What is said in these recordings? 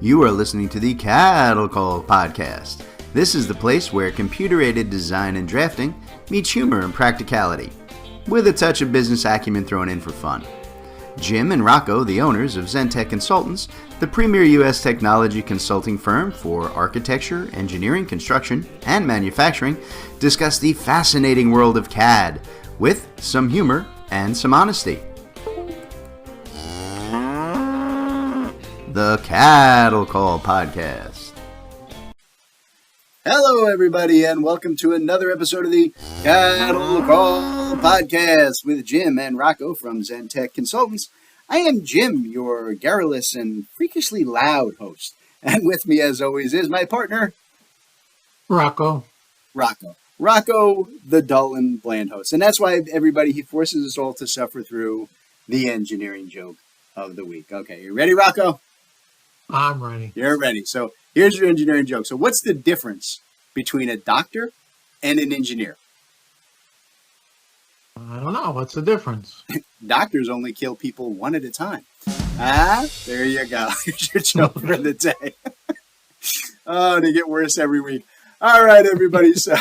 You are listening to the Cattle Call podcast. This is the place where computer-aided design and drafting meets humor and practicality, with a touch of business acumen thrown in for fun. Jim and Rocco, the owners of Zentech Consultants, the premier U.S. technology consulting firm for architecture, engineering, construction, and manufacturing, discuss the fascinating world of CAD with some humor and some honesty. The Cattle Call podcast. Hello, everybody, and welcome to another episode of the Cattle Call podcast with Jim and Rocco from Zentech Consultants. I am Jim, your garrulous and freakishly loud host, and with me, as always, is my partner, Rocco, the dull and bland host, and that's why everybody he forces us all to suffer through the engineering joke of the week. Okay, you ready, Rocco? I'm ready. You're ready. So here's your engineering joke. So what's the difference between a doctor and an engineer? I don't know. What's the difference? Doctors only kill people one at a time. There you go. Here's your joke for the day. Oh, they get worse every week. All right, everybody. So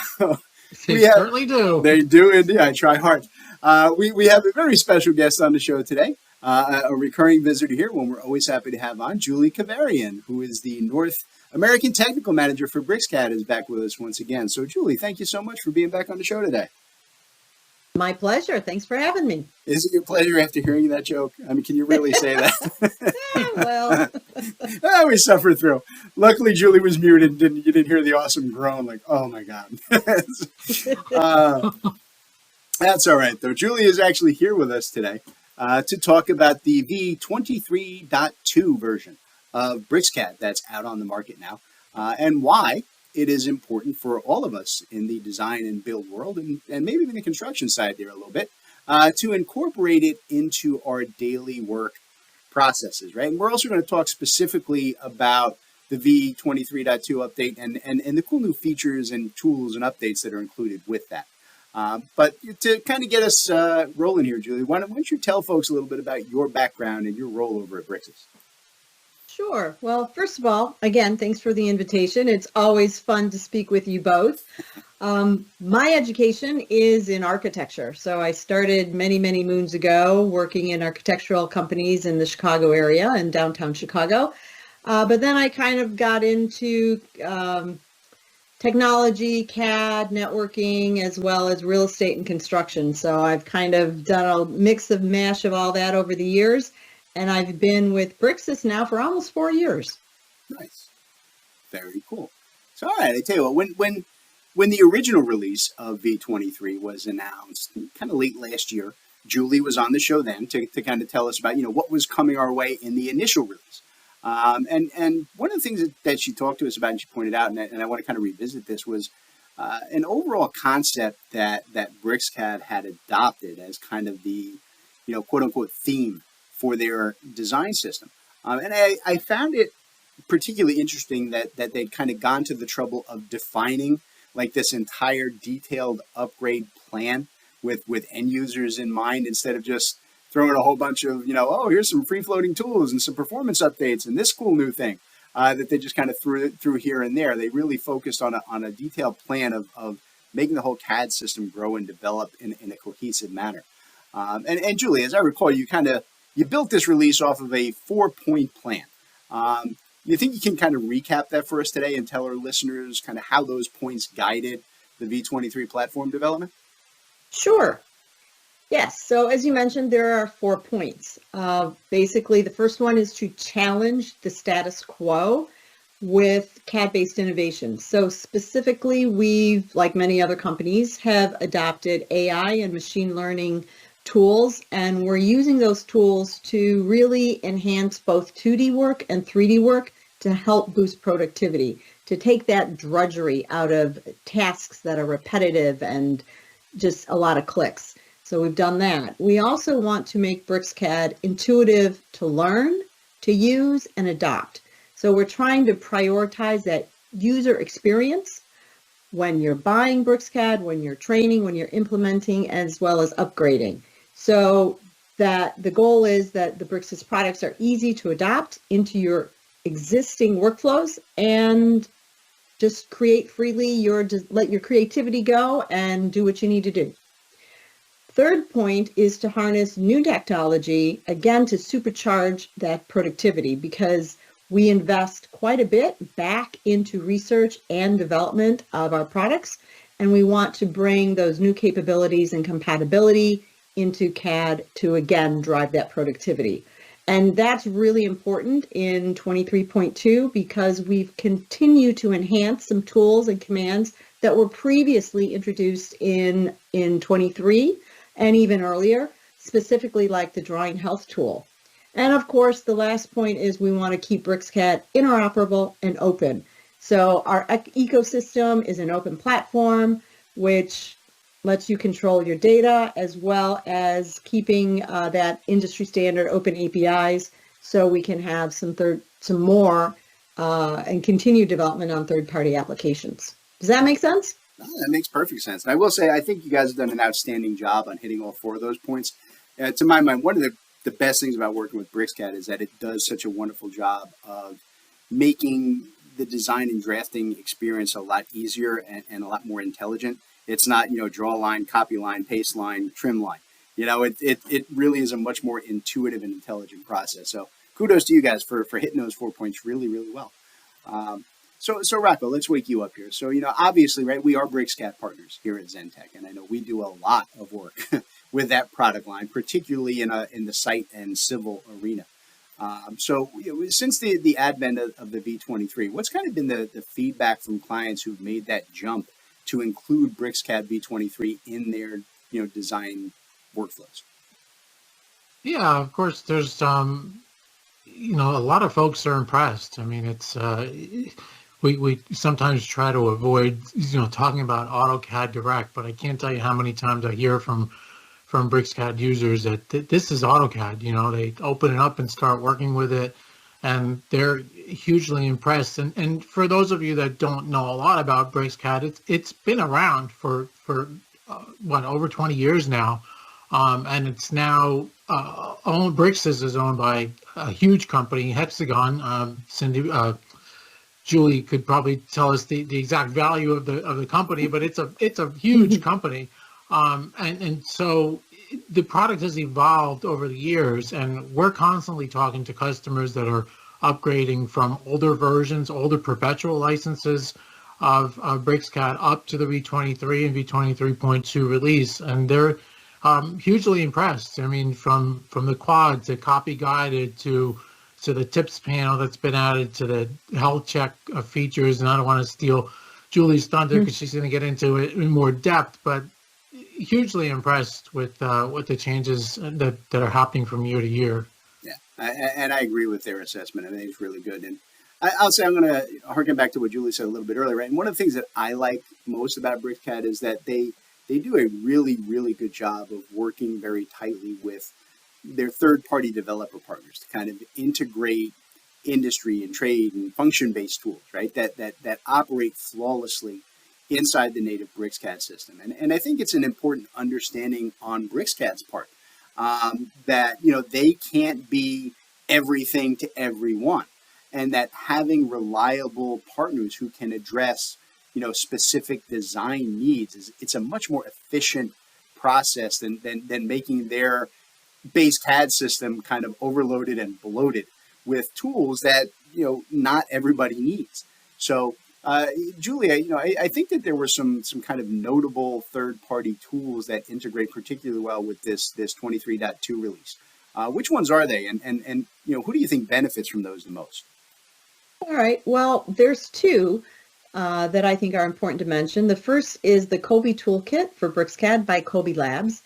They certainly do. They do indeed. I try hard. We have a very special guest on the show today. A recurring visitor here, one we're always happy to have on, Julie Keverian, who is the North American Technical Manager for BricsCAD, is back with us once again. So, Julie, thank you so much for being back on the show today. My pleasure. Thanks for having me. Is it your pleasure after hearing that joke? I mean, can you really say that? Well, we suffered through. Luckily, Julie was muted. You didn't hear the awesome groan like, oh, my God. That's all right, though. Julie is actually here with us today. To talk about the V23.2 version of BricsCAD that's out on the market now, and why it is important for all of us in the design and build world, and maybe even the construction side there a little bit, to incorporate it into our daily work processes, right? And we're also going to talk specifically about the V23.2 update and the cool new features and tools and updates that are included with that. But to kind of get us rolling here, Julie, why don't you tell folks a little bit about your background and your role over at Bricsys? sure. Well, first of all, again, thanks for the invitation. It's always fun to speak with you both. My education is in architecture. So I started many, many moons ago working in architectural companies in the Chicago area and downtown Chicago. But then I kind of got into technology, CAD, networking, as well as real estate and construction. So I've kind of done a mix of mash of all that over the years. And I've been with Bricsys now for almost 4 years. Nice. Very cool. So, all right, I tell you what, when the original release of V23 was announced, kind of late last year, Julie was on the show then to kind of tell us about, what was coming our way in the initial release. And one of the things that she talked to us about and she pointed out, and I want to kind of revisit this, was an overall concept that BricsCAD had adopted as kind of the, quote unquote theme for their design system. And I found it particularly interesting that they'd kind of gone to the trouble of defining like this entire detailed upgrade plan with end users in mind, instead of just throwing a whole bunch of, oh, here's some free-floating tools and some performance updates and this cool new thing that they just kind of threw here and there. They really focused on a detailed plan of making the whole CAD system grow and develop in a cohesive manner. And Julie, as I recall, you built this release off of a 4-point plan. You think you can kind of recap that for us today and tell our listeners kind of how those points guided the V23 platform development? Sure. Yes. So as you mentioned, there are 4 points. Basically, the first one is to challenge the status quo with CAD-based innovation. So specifically, we've, like many other companies, have adopted AI and machine learning tools, and we're using those tools to really enhance both 2D work and 3D work to help boost productivity, to take that drudgery out of tasks that are repetitive and just a lot of clicks. So we've done that. We also want to make BricsCAD intuitive to learn, to use, and adopt. So we're trying to prioritize that user experience when you're buying BricsCAD, when you're training, when you're implementing, as well as upgrading. So that the goal is that the Bricsys products are easy to adopt into your existing workflows and just create freely, let your creativity go and do what you need to do. Third point is to harness new technology, again, to supercharge that productivity, because we invest quite a bit back into research and development of our products, and we want to bring those new capabilities and compatibility into CAD to, again, drive that productivity. And that's really important in 23.2 because we've continued to enhance some tools and commands that were previously introduced in 23 and even earlier, specifically like the drawing health tool. And of course, the last point is we want to keep BricsCAD interoperable and open. So our ecosystem is an open platform, which lets you control your data as well as keeping that industry standard open APIs, so we can have some more and continue development on third-party applications. Does that make sense? No, that makes perfect sense. And I will say, I think you guys have done an outstanding job on hitting all four of those points. To my mind, one of the best things about working with BricsCAD is that it does such a wonderful job of making the design and drafting experience a lot easier and a lot more intelligent. It's not, draw line, copy line, paste line, trim line. It really is a much more intuitive and intelligent process. So kudos to you guys for hitting those 4 points really, really well. So Rocco, let's wake you up here. So, obviously, right, we are BricsCAD partners here at Zentech, and I know we do a lot of work with that product line, particularly in the site and civil arena. So since the advent of the V23, what's kind of been the feedback from clients who've made that jump to include BricsCAD V23 in their design workflows? Yeah, of course, there's a lot of folks are impressed. I mean, it's we sometimes try to avoid talking about AutoCAD Direct, but I can't tell you how many times I hear from BricsCAD users that this is AutoCAD. They open it up and start working with it, and they're hugely impressed. And for those of you that don't know a lot about BricsCAD, it's been around for over 20 years now, and it's now Bricsys is owned by a huge company, Hexagon. Julie could probably tell us the exact value of the company, but it's a huge company. And so the product has evolved over the years, and we're constantly talking to customers that are upgrading from older versions, older perpetual licenses of BricsCAD up to the V23 and V23.2 release, and they're hugely impressed. I mean, from the quad to copy guided to the tips panel that's been added to the health check features, and I don't want to steal Julie's thunder because she's going to get into it in more depth, but hugely impressed with the changes that are happening from year to year. Yeah, and I agree with their assessment. I think it's really good. And I'll say I'm going to harken back to what Julie said a little bit earlier, right? And one of the things that I like most about BricsCAD is that they do a really, really good job of working very tightly with their third-party developer partners to kind of integrate industry and trade and function-based tools, right? That operate flawlessly inside the native BricsCAD system. And I think it's an important understanding on BricsCAD's part that, they can't be everything to everyone, and that having reliable partners who can address, specific design needs it's a much more efficient process than making their base CAD system kind of overloaded and bloated with tools that, not everybody needs. So Julia, I think that there were some kind of notable third-party tools that integrate particularly well with this 23.2 release. Which ones are they, and who do you think benefits from those the most? All right. Well, there's two that I think are important to mention. The first is the Kobe Toolkit for BricsCAD by Kobe Labs,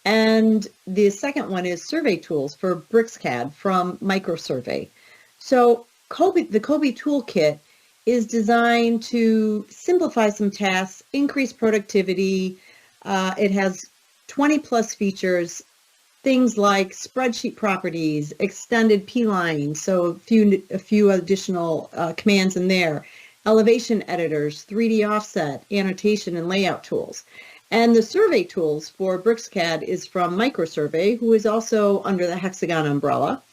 and the second one is Survey Tools for BricsCAD from Microsurvey. So the Kobe Toolkit is designed to simplify some tasks, increase productivity. It has 20 plus features, things like spreadsheet properties, extended P-lines, so a few additional commands in there, elevation editors, 3D offset, annotation, and layout tools. And the survey tools for BricsCAD is from Microsurvey, who is also under the Hexagon umbrella.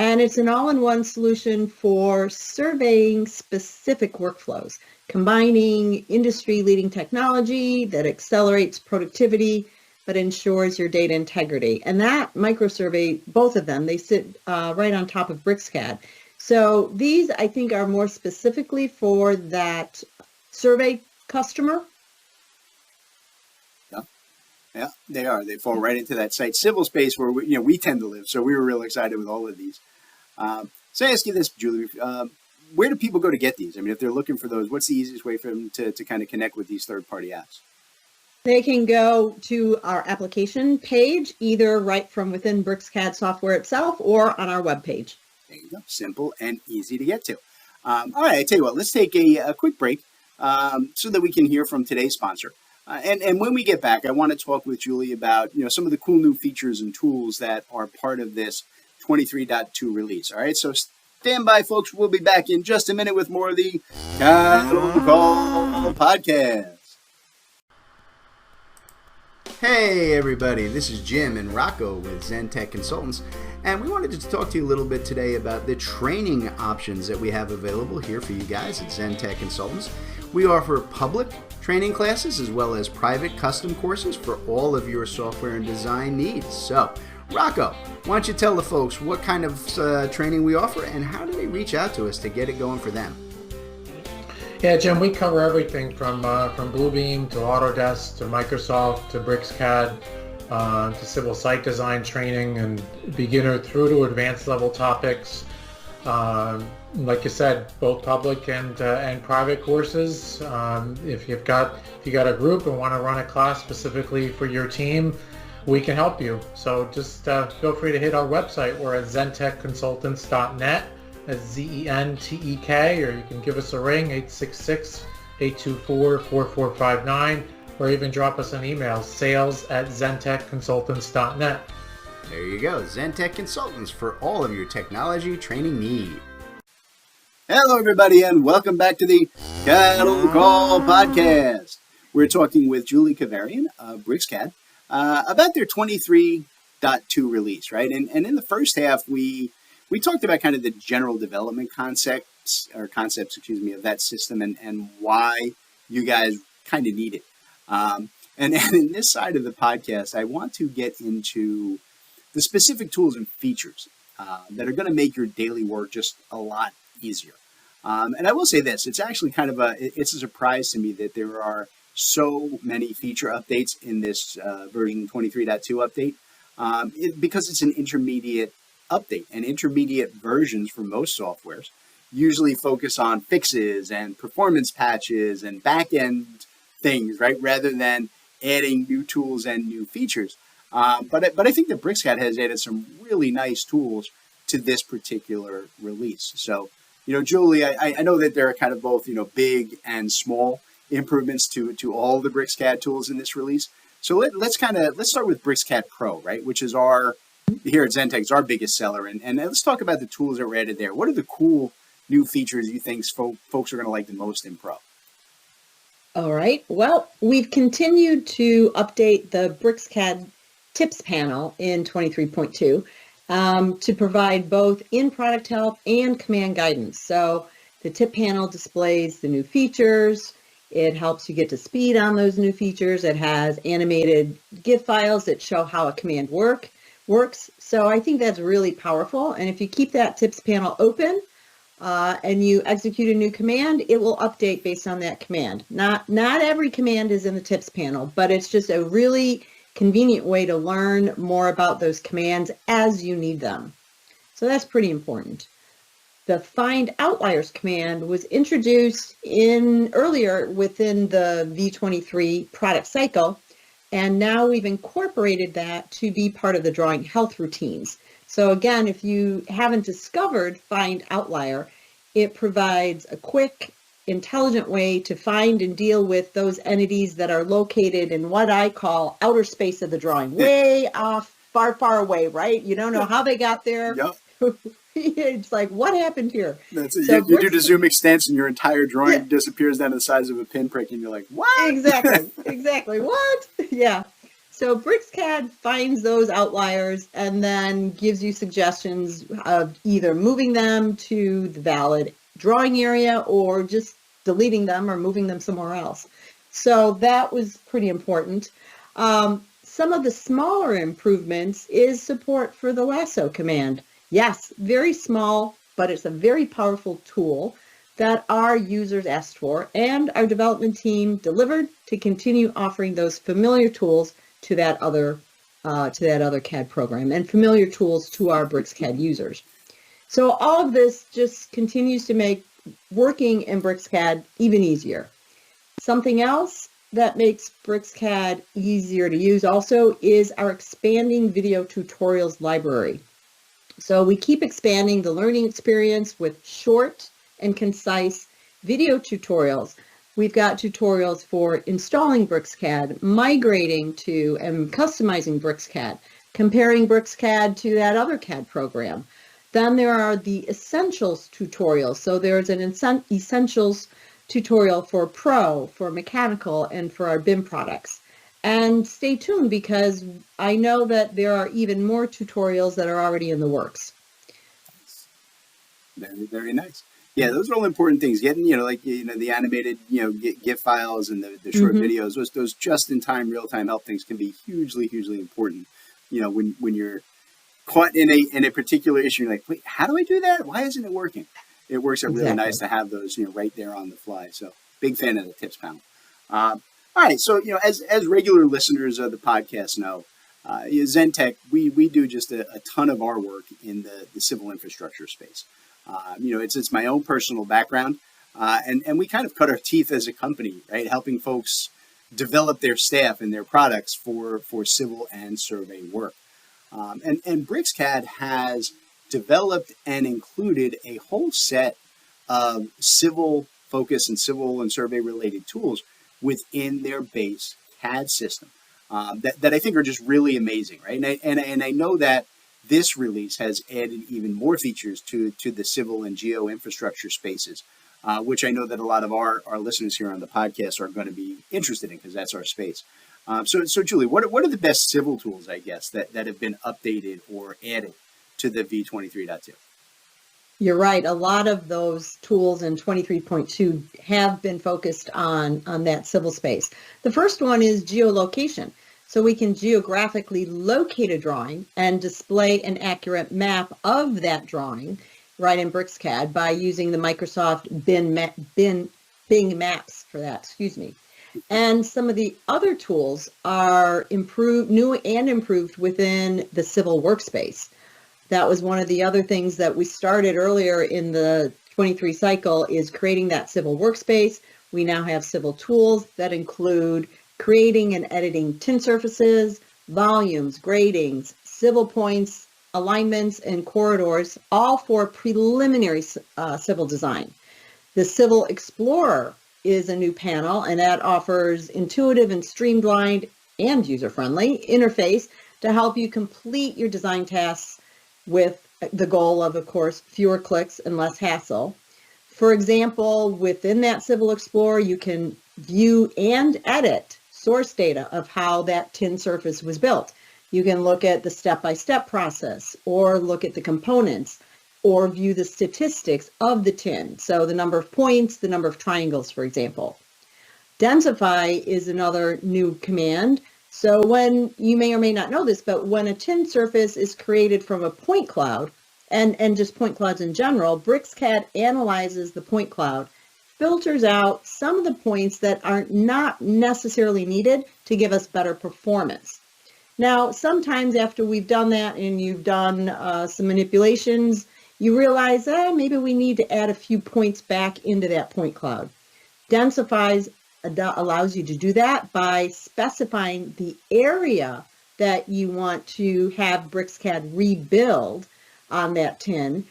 And it's an all-in-one solution for surveying specific workflows, combining industry-leading technology that accelerates productivity but ensures your data integrity. And that microsurvey, both of them, they sit right on top of BricsCAD. So these, I think, are more specifically for that survey customer. Yeah, they are. They fall right into that site civil space where we tend to live. So we were real excited with all of these. So I ask you this, Julie, where do people go to get these? I mean, if they're looking for those, what's the easiest way for them to kind of connect with these third-party apps? They can go to our application page, either right from within BricsCAD software itself or on our webpage. There you go. Simple and easy to get to. All right, I tell you what, let's take a quick break so that we can hear from today's sponsor. And when we get back, I want to talk with Julie about some of the cool new features and tools that are part of this 23.2 release. All right, so stand by, folks. We'll be back in just a minute with more of the Cattle Call Podcast. Hey everybody, this is Jim and Rocco with ZenTech Consultants, and we wanted to talk to you a little bit today about the training options that we have available here for you guys at ZenTech Consultants. We offer public training classes as well as private custom courses for all of your software and design needs. So, Rocco, why don't you tell the folks what kind of training we offer and how do they reach out to us to get it going for them? Yeah, Jim, we cover everything from Bluebeam to Autodesk to Microsoft to BricsCAD to civil site design training and beginner through to advanced level topics. Like you said, both public and private courses. If you got a group and want to run a class specifically for your team, we can help you. So just feel free to hit our website. We're at zentechconsultants.net. That's ZENTEK, or you can give us a ring, 866-824-4459, or even drop us an email, sales@zentechconsultants.net. There you go, ZenTech Consultants for all of your technology training need. Hello, everybody, and welcome back to the Cattle Call Podcast. We're talking with Julie Keverian of BricsCAD about their 23.2 release, right? And in the first half, we talked about kind of the general development concepts, of that system and why you guys kind of need it. And in this side of the podcast, I want to get into the specific tools and features that are going to make your daily work just a lot easier. And I will say this, it's actually kind of it's a surprise to me that there are so many feature updates in this version 23.2 update because it's an intermediate update, and intermediate versions for most softwares usually focus on fixes and performance patches and back-end things, right, rather than adding new tools and new features. But I think that BricsCAD has added some really nice tools to this particular release. So, Julie, I know that there are kind of both, big and small improvements to all the BricsCAD tools in this release. So let's start with BricsCAD Pro, right, which is here at ZenTech, it's our biggest seller. And let's talk about the tools that were added there. What are the cool new features you think folks are going to like the most in Pro? All right. Well, we've continued to update the BricsCAD tips panel in 23.2 to provide both in-product help and command guidance. So the tip panel displays the new features. It helps you get to speed on those new features. It has animated GIF files that show how a command works. So I think that's really powerful. And if you keep that tips panel open and you execute a new command, it will update based on that command. Not every command is in the tips panel, but it's just a really convenient way to learn more about those commands as you need them. So that's pretty important. The find outliers command was introduced earlier within the V23 product cycle. And now we've incorporated that to be part of the drawing health routines. So again, if you haven't discovered Find Outlier, it provides a quick, intelligent way to find and deal with those entities that are located in what I call outer space of the drawing, way off, far, far away, right? You don't know how they got there. Yep. It's like, what happened here? That's it. So you do the zoom extents and your entire drawing disappears down to the size of a pinprick and you're like, what? Exactly. What? Yeah. So BricsCAD finds those outliers and then gives you suggestions of either moving them to the valid drawing area or just deleting them or moving them somewhere else. So that was pretty important. Some of the smaller improvements is support for the lasso command. Yes, very small, but it's a very powerful tool that our users asked for, and our development team delivered to continue offering those familiar tools to that other CAD program and familiar tools to our BricsCAD users. So all of this just continues to make working in BricsCAD even easier. Something else that makes BricsCAD easier to use also is our expanding video tutorials library. So we keep expanding the learning experience with short and concise video tutorials. We've got tutorials for installing BricsCAD, migrating to and customizing BricsCAD, comparing BricsCAD to that other CAD program. Then there are the essentials tutorials. So there's an essentials tutorial for Pro, for mechanical, and for our BIM products. And stay tuned because I know that there are even more tutorials that are already in the works. Very, very nice. Yeah, those are all important things. Getting, the animated, GIF files and the short videos, those just-in-time, real-time help things can be hugely, hugely important. When you're caught in a particular issue, you're like, wait, how do I do that? Why isn't it working? It works out really nice to have those, right there on the fly. So big fan of the tips panel. All right. So, as regular listeners of the podcast know, Zentech, we do just a ton of our work in the civil infrastructure space. It's my own personal background. And we kind of cut our teeth as a company, right? Helping folks develop their staff and their products for civil and survey work. And BricsCAD has developed and included a whole set of civil focus and civil and survey related tools within their base CAD system that I think are just really amazing, right? And I know that this release has added even more features to the civil and geo infrastructure spaces, which I know that a lot of our listeners here on the podcast are going to be interested in because that's our space. So Julie, what are the best civil tools, I guess, that have been updated or added to the V23.2? You're right. A lot of those tools in 23.2 have been focused on that civil space. The first one is geolocation. So we can geographically locate a drawing and display an accurate map of that drawing right in BricsCAD by using the Microsoft Bing Maps for that, And some of the other tools are new and improved within the civil workspace. That was one of the other things that we started earlier in the 23 cycle is creating that civil workspace. We now have civil tools that include creating and editing tin surfaces, volumes, gradings, civil points, alignments, and corridors, all for preliminary civil design. The Civil Explorer is a new panel, and that offers intuitive and streamlined and user-friendly interface to help you complete your design tasks with the goal of course, fewer clicks and less hassle. For example, within that Civil Explorer, you can view and edit source data of how that tin surface was built. You can look at the step-by-step process or look at the components or view the statistics of the tin. So the number of points, the number of triangles, for example. Densify is another new command. So when, you may or may not know this, but when a tin surface is created from a point cloud, and just point clouds in general, BricsCAD analyzes the point cloud, filters out some of the points that are not necessarily needed to give us better performance. Now, sometimes after we've done that and you've done some manipulations, you realize maybe we need to add a few points back into that point cloud. Densifies allows you to do that by specifying the area that you want to have BricsCAD rebuild on that tin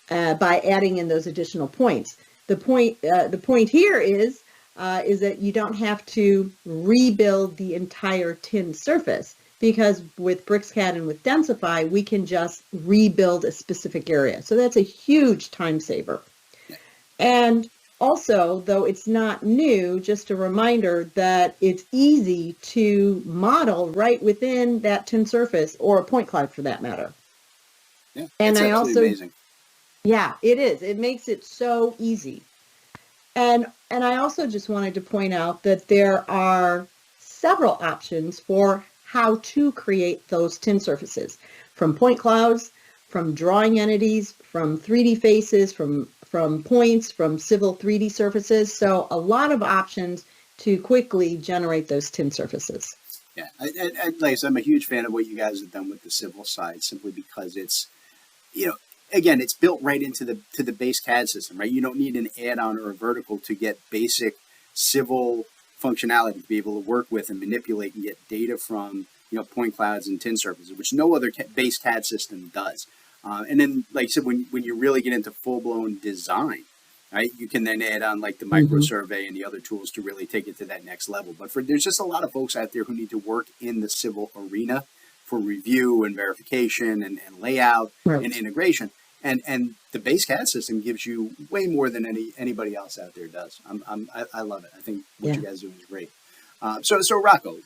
by adding in those additional points. The point here is that you don't have to rebuild the entire tin surface, because with BricsCAD and with Densify, we can just rebuild a specific area. So that's a huge time saver. And Also, though it's not new, just a reminder that it's easy to model right within that tin surface or a point cloud for that matter. Yeah, And it's I absolutely amazing. Yeah, it is. It makes it so easy. And I also just wanted to point out that there are several options for how to create those tin surfaces, from point clouds, from drawing entities, from 3D faces, from points, from civil 3D surfaces. So a lot of options to quickly generate those tin surfaces. Yeah, like I said, I'm a huge fan of what you guys have done with the civil side, simply because it's, again, it's built right into the base CAD system, right? You don't need an add-on or a vertical to get basic civil functionality to be able to work with and manipulate and get data from, point clouds and tin surfaces, which no other base CAD system does. And then, like I said, when you really get into full-blown design, right, you can then add on like the micro survey and the other tools to really take it to that next level. But there's just a lot of folks out there who need to work in the civil arena for review and verification and layout and integration. And the base CAD system gives you way more than anybody else out there does. I love it. I think what you guys are doing is great. So Rocco,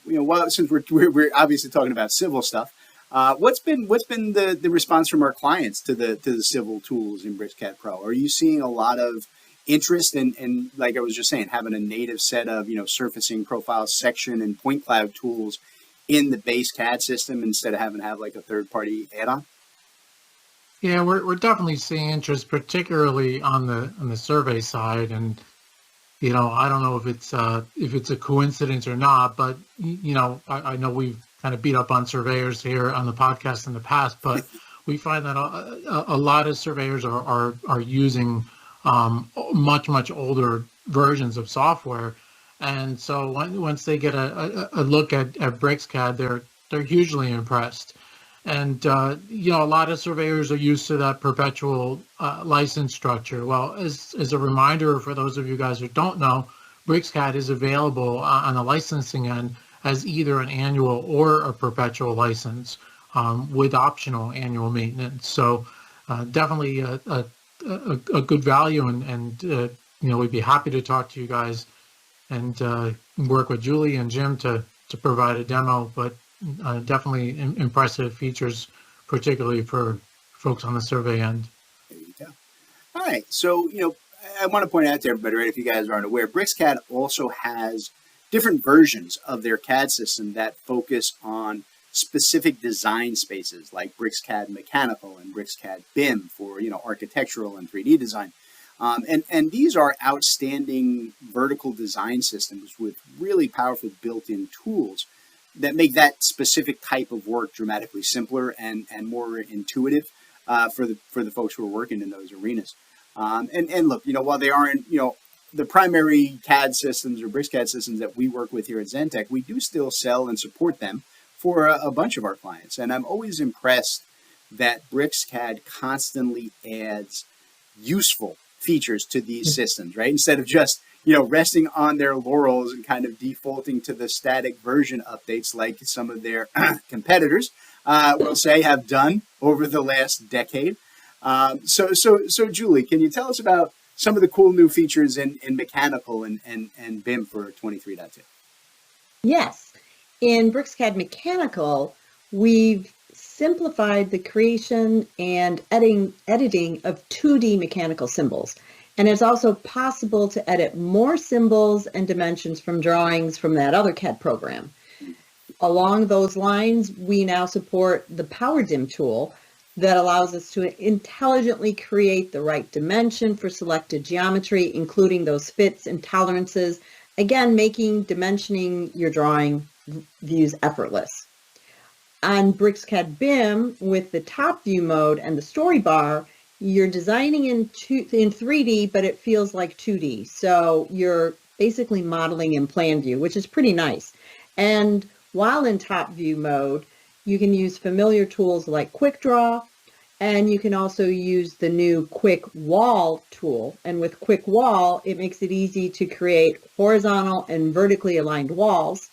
since we're obviously talking about civil stuff, what's been the response from our clients to the civil tools in BricsCAD Pro? Are you seeing a lot of interest in, like I was just saying, having a native set of surfacing, profile, section, and point cloud tools in the base CAD system instead of having to have like a third party add-on? Yeah, we're definitely seeing interest, particularly on the survey side, and I don't know if it's a coincidence or not, but I know we've kind of beat up on surveyors here on the podcast in the past, but we find that a lot of surveyors are using much older versions of software, and so once they get a look at BricsCAD, they're hugely impressed. And, a lot of surveyors are used to that perpetual license structure. Well, as a reminder for those of you guys who don't know, BricsCAD is available on the licensing end as either an annual or a perpetual license with optional annual maintenance. So definitely a good value. And we'd be happy to talk to you guys and work with Julie and Jim to provide a demo. But definitely impressive features, particularly for folks on the survey end. There you go. All right. So, I want to point out to everybody, right, if you guys aren't aware, BricsCAD also has different versions of their CAD system that focus on specific design spaces, like BricsCAD Mechanical and BricsCAD BIM for, architectural and 3D design. And these are outstanding vertical design systems with really powerful built-in tools that make that specific type of work dramatically simpler and more intuitive for the folks who are working in those arenas. And look, while they aren't, the primary CAD systems or BricsCAD systems that we work with here at Zentech, we do still sell and support them for a bunch of our clients. And I'm always impressed that BricsCAD constantly adds useful features to these systems, right? Instead of just resting on their laurels and kind of defaulting to the static version updates like some of their competitors will say have done over the last decade. So Julie, can you tell us about some of the cool new features in Mechanical and BIM for 23.2? Yes. In BricsCAD Mechanical, we've simplified the creation and editing of 2D mechanical symbols. And it's also possible to edit more symbols and dimensions from drawings from that other CAD program. Along those lines, we now support the PowerDim tool that allows us to intelligently create the right dimension for selected geometry, including those fits and tolerances, again, making dimensioning your drawing views effortless. On BricsCAD BIM, with the top view mode and the story bar, you're designing in 3D, but it feels like 2D. So you're basically modeling in plan view, which is pretty nice. And while in top view mode, you can use familiar tools like Quick Draw, and you can also use the new Quick Wall tool. And with Quick Wall, it makes it easy to create horizontal and vertically aligned walls.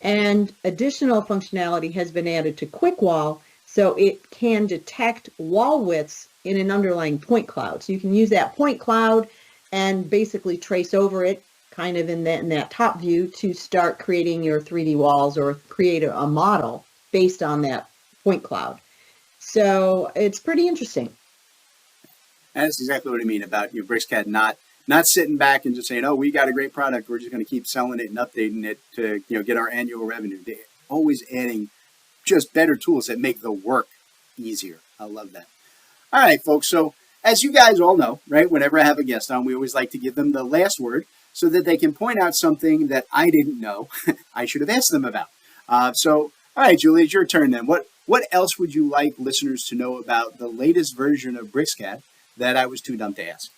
And additional functionality has been added to Quick Wall, so it can detect wall widths in an underlying point cloud. So you can use that point cloud and basically trace over it kind of in that top view to start creating your 3D walls or create a model based on that point cloud. So it's pretty interesting. And that's exactly what I mean about BricsCAD not sitting back and just saying, oh, we got a great product, we're just going to keep selling it and updating it to get our annual revenue. They're always adding just better tools that make the work easier. I love that. All right, folks. So as you guys all know, right, whenever I have a guest on, we always like to give them the last word so that they can point out something that I didn't know I should have asked them about. So, all right, Julie, it's your turn then. What else would you like listeners to know about the latest version of BricsCAD that I was too dumb to ask?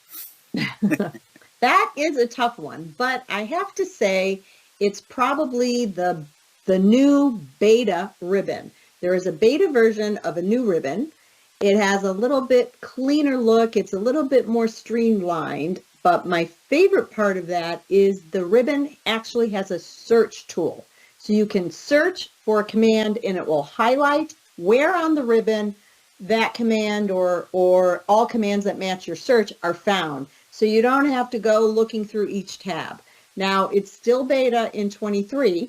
That is a tough one, but I have to say it's probably the new beta ribbon. There is a beta version of a new ribbon. It has a little bit cleaner look. It's a little bit more streamlined, but my favorite part of that is the ribbon actually has a search tool. So you can search for a command and it will highlight where on the ribbon that command or all commands that match your search are found. So you don't have to go looking through each tab. Now it's still beta in 23,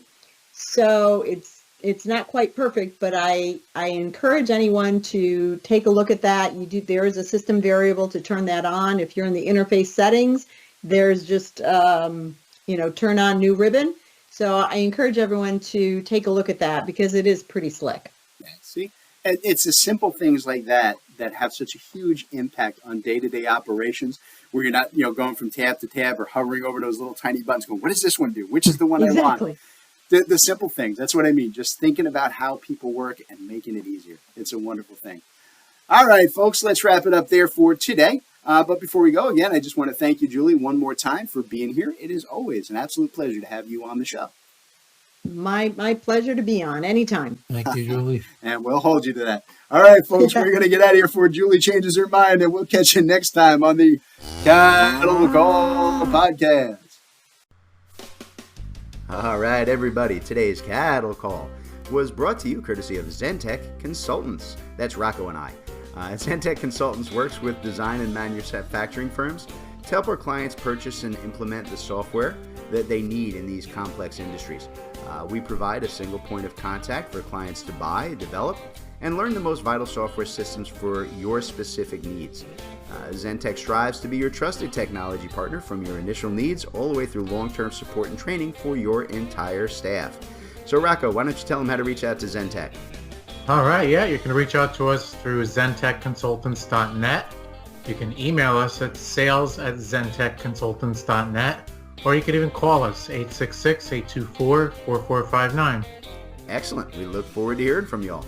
so it's not quite perfect, but I encourage anyone to take a look at that. There is a system variable to turn that on. If you're in the interface settings, there's just turn on new ribbon. So I encourage everyone to take a look at that because it is pretty slick. Yeah, see, it's the simple things like that that have such a huge impact on day-to-day operations, where you're not going from tab to tab or hovering over those little tiny buttons going, what does this one do? Which is the one I want? The simple things. That's what I mean. Just thinking about how people work and making it easier. It's a wonderful thing. All right, folks, let's wrap it up there for today. But before we go, again, I just want to thank you, Julie, one more time for being here. It is always an absolute pleasure to have you on the show. My pleasure to be on anytime. Thank you, Julie. And we'll hold you to that. All right, folks, we're going to get out of here before Julie changes her mind, and we'll catch you next time on the Cattle Call Podcast. All right, everybody, today's Cattle Call was brought to you courtesy of Zentech Consultants. That's Rocco and I. Zentech Consultants works with design and manufacturing firms to help our clients purchase and implement the software that they need in these complex industries. We provide a single point of contact for clients to buy, develop, and learn the most vital software systems for your specific needs. Zentech strives to be your trusted technology partner from your initial needs all the way through long-term support and training for your entire staff. So Rocco, why don't you tell them how to reach out to Zentech? All right, yeah, you can reach out to us through zentechconsultants.net. You can email us at sales@zentechconsultants.net, or you can even call us 866-824-4459. Excellent. We look forward to hearing from y'all.